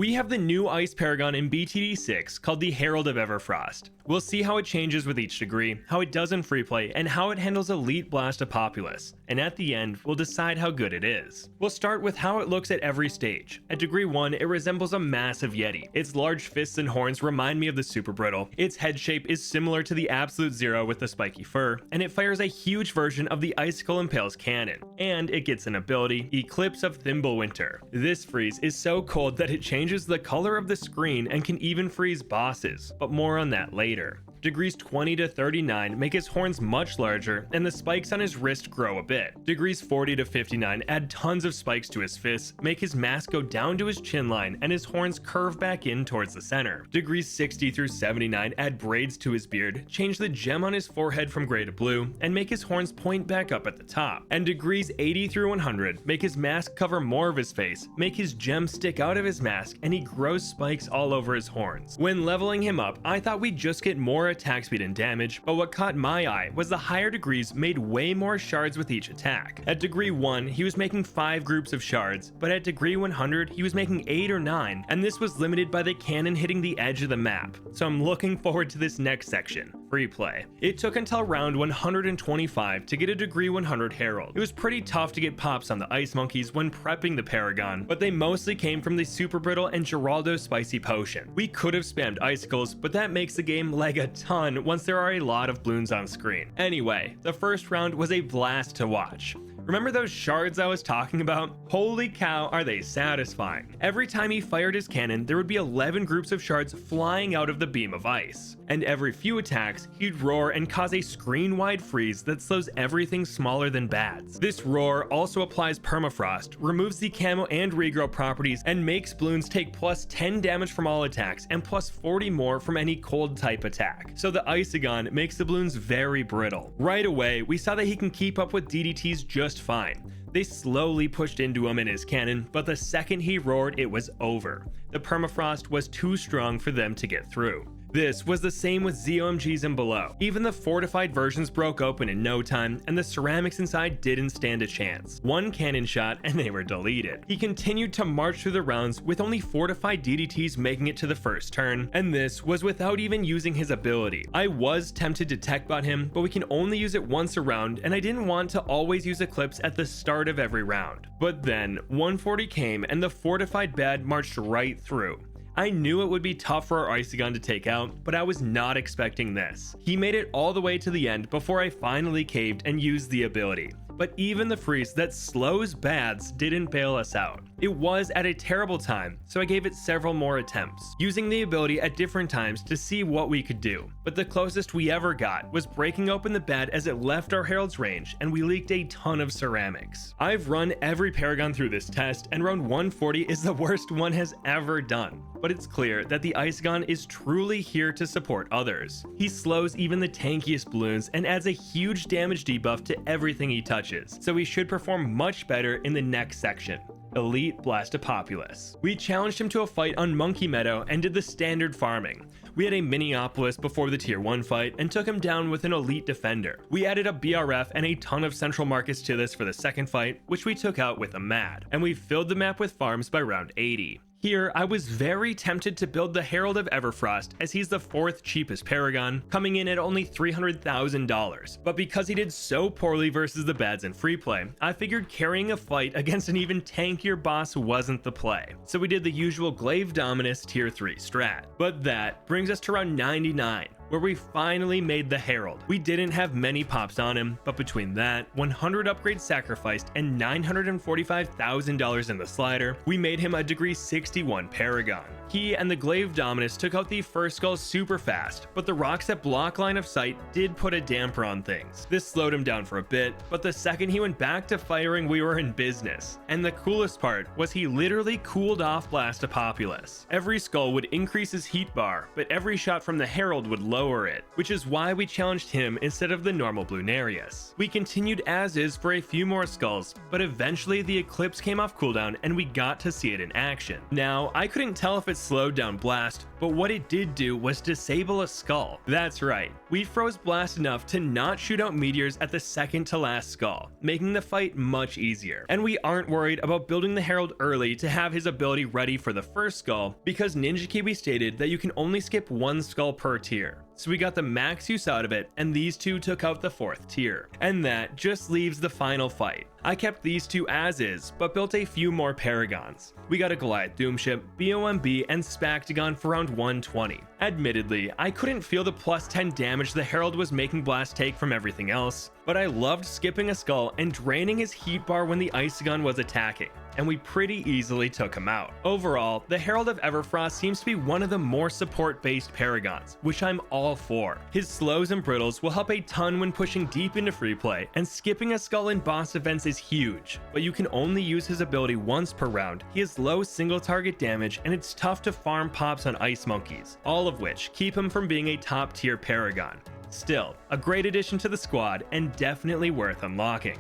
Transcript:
We have the new Ice Paragon in BTD6 called the Herald of Everfrost. We'll see how it changes with each degree, how it does in Freeplay, and how it handles Elite Blastapopulous, and at the end, we'll decide how good it is. We'll start with how it looks at every stage. At degree 1, it resembles a massive yeti. Its large fists and horns remind me of the super brittle. Its head shape is similar to the Absolute Zero with the spiky fur, and it fires a huge version of the Icicle Impales cannon. And it gets an ability, Eclipse of Thimblewinter. This freeze is so cold that it changes the color of the screen and can even freeze bosses, but more on that later. Degrees 20 to 39 make his horns much larger, and the spikes on his wrist grow a bit. Degrees 40 to 59 add tons of spikes to his fists, make his mask go down to his chin line, and his horns curve back in towards the center. Degrees 60 through 79 add braids to his beard, change the gem on his forehead from gray to blue, and make his horns point back up at the top. And degrees 80 through 100 make his mask cover more of his face, make his gem stick out of his mask, and he grows spikes all over his horns. When leveling him up, I thought we'd just get more attack speed and damage, but what caught my eye was the higher degrees made way more shards with each attack. At degree 1, he was making 5 groups of shards, but at degree 100, he was making 8 or 9, and this was limited by the cannon hitting the edge of the map. So I'm looking forward to this next section, Freeplay. It took until round 125 to get a degree 100 Herald. It was pretty tough to get pops on the ice monkeys when prepping the Paragon, but they mostly came from the super brittle and Geraldo's spicy potion. We could have spammed icicles, but that makes the game lag a ton once there are a lot of Bloons on screen. Anyway, the first round was a blast to watch. Remember those shards I was talking about? Holy cow, are they satisfying. Every time he fired his cannon, there would be 11 groups of shards flying out of the beam of ice. And every few attacks, he'd roar and cause a screen-wide freeze that slows everything smaller than bats. This roar also applies permafrost, removes the camo and regrow properties, and makes Bloons take plus 10 damage from all attacks and plus 40 more from any cold type attack. So the Icegon makes the Bloons very brittle. Right away, we saw that he can keep up with DDTs just fine. They slowly pushed into him in his cannon, but the second he roared, it was over. The permafrost was too strong for them to get through. This was the same with ZOMGs and below. Even the fortified versions broke open in no time, and the ceramics inside didn't stand a chance. One cannon shot and they were deleted. He continued to march through the rounds with only fortified DDTs making it to the first turn, and this was without even using his ability. I was tempted to tech bot him, but we can only use it once a round, and I didn't want to always use Eclipse at the start of every round. But then 140 came and the fortified bad marched right through. I knew it would be tough for our Icegon to take out, but I was not expecting this. He made it all the way to the end before I finally caved and used the ability. But even the freeze that slows bads didn't bail us out. It was at a terrible time, so I gave it several more attempts, using the ability at different times to see what we could do. But the closest we ever got was breaking open the bad as it left our Herald's range, and we leaked a ton of ceramics. I've run every Paragon through this test, and round 140 is the worst one has ever done. But it's clear that the Icegon is truly here to support others. He slows even the tankiest Bloons and adds a huge damage debuff to everything he touches, so he should perform much better in the next section. Elite Blastapopulous. We challenged him to a fight on Monkey Meadow and did the standard farming. We had a Minneapolis before the tier 1 fight and took him down with an elite defender. We added a BRF and a ton of central markets to this for the second fight, which we took out with a MAD, and we filled the map with farms by round 80. Here, I was very tempted to build the Herald of Everfrost, as he's the 4th cheapest Paragon, coming in at only $300,000. But because he did so poorly versus the bads in Freeplay, I figured carrying a fight against an even tankier boss wasn't the play. So we did the usual Glaive Dominus tier 3 strat. But that brings us to round 99. Where we finally made the Herald. We didn't have many pops on him, but between that, 100 upgrades sacrificed, and $945,000 in the slider, we made him a degree 61 Paragon. He and the Glaive Dominus took out the first skull super fast, but the rocks that block line of sight did put a damper on things. This slowed him down for a bit, but the second he went back to firing, we were in business. And the coolest part was he literally cooled off Blastapopulous. Every skull would increase his heat bar, but every shot from the Herald would lower it, which is why we challenged him instead of the normal Bloonarius. We continued as is for a few more skulls, but eventually the Eclipse came off cooldown and we got to see it in action. Now, I couldn't tell if it slowed down Blast, but what it did do was disable a skull. That's right, we froze Blast enough to not shoot out meteors at the second to last skull, making the fight much easier. And we aren't worried about building the Herald early to have his ability ready for the first skull, because Ninja Kiwi stated that you can only skip one skull per tier. So we got the max use out of it, and these two took out the 4th tier. And that just leaves the final fight. I kept these two as is, but built a few more Paragons. We got a Goliath Doomship, BOMB, and Spactagon for round 120. Admittedly, I couldn't feel the plus 10 damage the Herald was making Blast take from everything else, but I loved skipping a skull and draining his heat bar when the Icegon was attacking, and we pretty easily took him out. Overall, the Herald of Everfrost seems to be one of the more support-based Paragons, which I'm all for. His slows and brittles will help a ton when pushing deep into free play, and skipping a skull in boss events is huge, but you can only use his ability once per round. He has low single target damage, and it's tough to farm pops on ice monkeys, all of which keep him from being a top tier Paragon. Still, a great addition to the squad and definitely worth unlocking.